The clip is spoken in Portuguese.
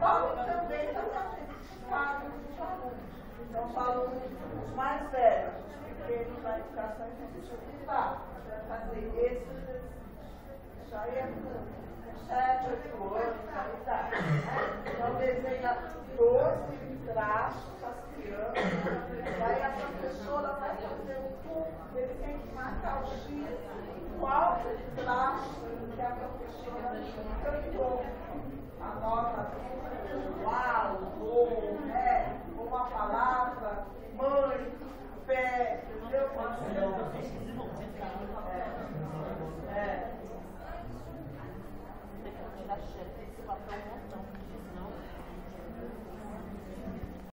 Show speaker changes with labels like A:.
A: Paulo também está participando dos alunos. Então, os alunos, os mais velhos, os pequenos da educação infantil, vai fazer esse exercício. Isso aí é com 7, 8 anos, aí dá. Então, desenha 12 traços, as crianças, e aí a professora vai fazer o ponto, ele tem que marcar o X, qual traço que a professora cantou. A nota o A, o O, né? Ou uma palavra